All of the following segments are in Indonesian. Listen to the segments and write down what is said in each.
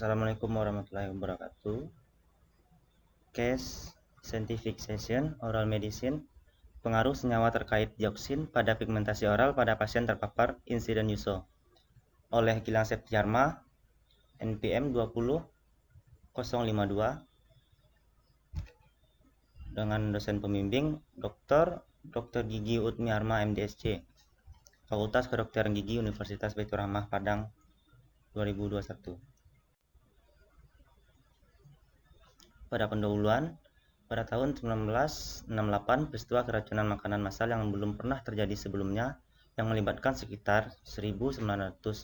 Assalamualaikum warahmatullahi wabarakatuh. Case Scientific Session Oral Medicine. Pengaruh senyawa terkait dioksin pada pigmentasi oral pada pasien terpapar insiden USO oleh Gilang Septiarma, NPM 20052 dengan dosen pembimbing Dr. Gigi Utmiarma MDSC, Fakultas Kedokteran Gigi Universitas Baitur Rahmah Padang 2021. Pada pendahuluan, pada tahun 1968, peristiwa keracunan makanan massal yang belum pernah terjadi sebelumnya yang melibatkan sekitar 1.900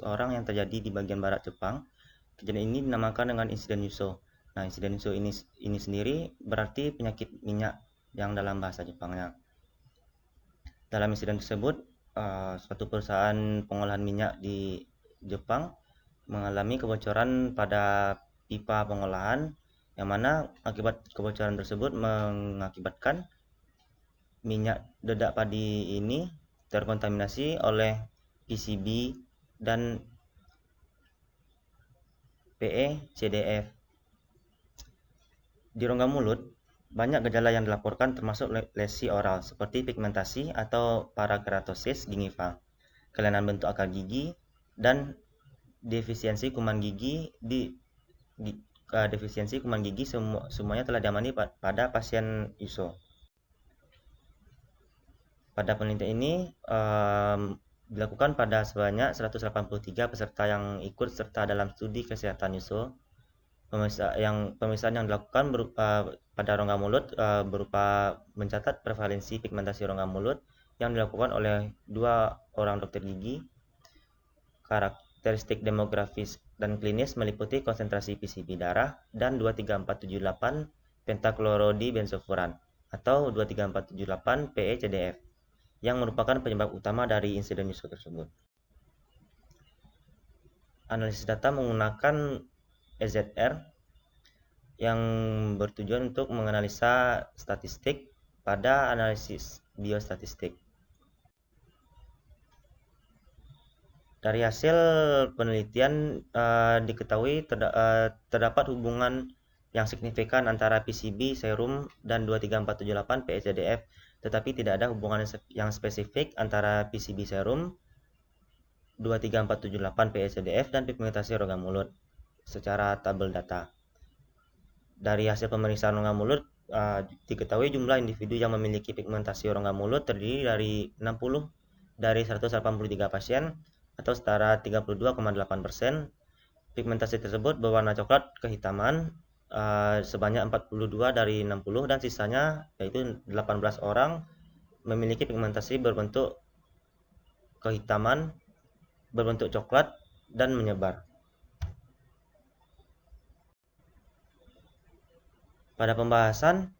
orang yang terjadi di bagian barat Jepang. Kejadian ini dinamakan dengan insiden USO. Nah, insiden USO ini sendiri berarti penyakit minyak yang dalam bahasa Jepangnya. Dalam insiden tersebut, suatu perusahaan pengolahan minyak di Jepang mengalami kebocoran pada pipa pengolahan, yang mana akibat kebocoran tersebut mengakibatkan minyak dedak padi ini terkontaminasi oleh PCB dan PE/CDF. Di rongga mulut, banyak gejala yang dilaporkan termasuk lesi oral seperti pigmentasi atau parakeratosis gingiva, kelainan bentuk akar gigi, dan defisiensi kuman gigi. Defisiensi kuman gigi semuanya telah diamati pada pasien USO. Pada penelitian ini dilakukan pada sebanyak 183 peserta yang ikut serta dalam studi kesehatan USO. Pemeriksaan yang dilakukan pada rongga mulut berupa mencatat prevalensi pigmentasi rongga mulut yang dilakukan oleh 2 orang dokter gigi. Karakteristik demografis dan klinis meliputi konsentrasi PCB darah dan 23478 pentaklorodibenzofuran atau 23478 PE/CDF yang merupakan penyebab utama dari insiden USO tersebut. Analisis data menggunakan EZR yang bertujuan untuk menganalisa statistik pada analisis biostatistik. Dari hasil penelitian diketahui terdapat hubungan yang signifikan antara PCB serum dan 23478 PE/CDF, tetapi tidak ada hubungan yang spesifik antara PCB serum, 23478 PE/CDF dan pigmentasi rongga mulut secara tabel data. Dari hasil pemeriksaan rongga mulut diketahui jumlah individu yang memiliki pigmentasi rongga mulut terdiri dari 60 dari 183 pasien atau setara 32,8%. Pigmentasi tersebut berwarna coklat kehitaman sebanyak 42 dari 60 dan sisanya yaitu 18 orang memiliki pigmentasi berbentuk kehitaman, berbentuk coklat dan menyebar. Pada pembahasan,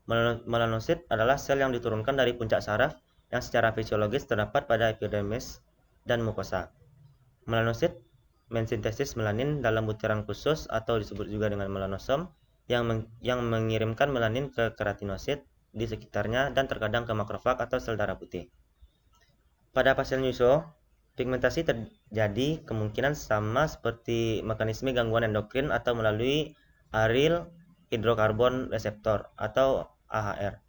melanosit adalah sel yang diturunkan dari puncak saraf yang secara fisiologis terdapat pada epidermis dan mukosa. Melanosit mensintesis melanin dalam butiran khusus atau disebut juga dengan melanosom yang mengirimkan melanin ke keratinosit di sekitarnya dan terkadang ke makrofag atau sel darah putih. Pada pasien USO, pigmentasi terjadi kemungkinan sama seperti mekanisme gangguan endokrin atau melalui aryl hidrokarbon reseptor atau AHR.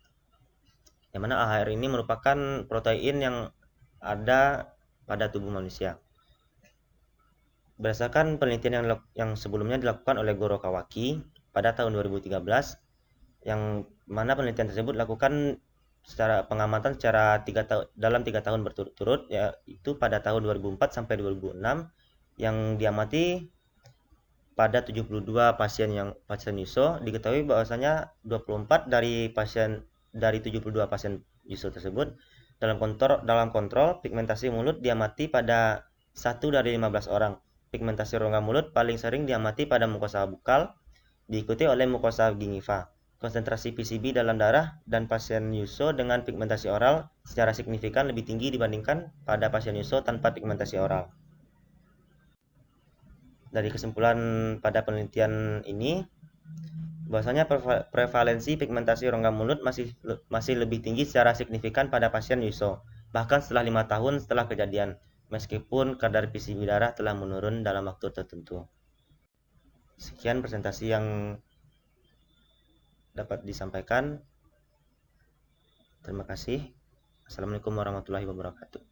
Yang mana AHR ini merupakan protein yang ada pada tubuh manusia. Berdasarkan penelitian yang sebelumnya dilakukan oleh Goro Kawaki pada tahun 2013, yang mana penelitian tersebut dilakukan secara pengamatan dalam 3 tahun berturut-turut, yaitu pada tahun 2004 sampai 2006, yang diamati pada 72 pasien USO. Diketahui bahwasanya 24 dari 72 pasien USO tersebut dalam kontrol pigmentasi mulut diamati pada 1 dari 15 orang. Pigmentasi rongga mulut paling sering diamati pada mukosa bukal, diikuti oleh mukosa gingiva. Konsentrasi PCB dalam darah dan pasien USO dengan pigmentasi oral secara signifikan lebih tinggi dibandingkan pada pasien USO tanpa pigmentasi oral. Dari kesimpulan pada penelitian ini, bahwasanya prevalensi pigmentasi rongga mulut masih lebih tinggi secara signifikan pada pasien USO, bahkan setelah 5 tahun setelah kejadian, meskipun kadar PCB darah telah menurun dalam waktu tertentu. Sekian presentasi yang dapat disampaikan. Terima kasih. Assalamualaikum warahmatullahi wabarakatuh.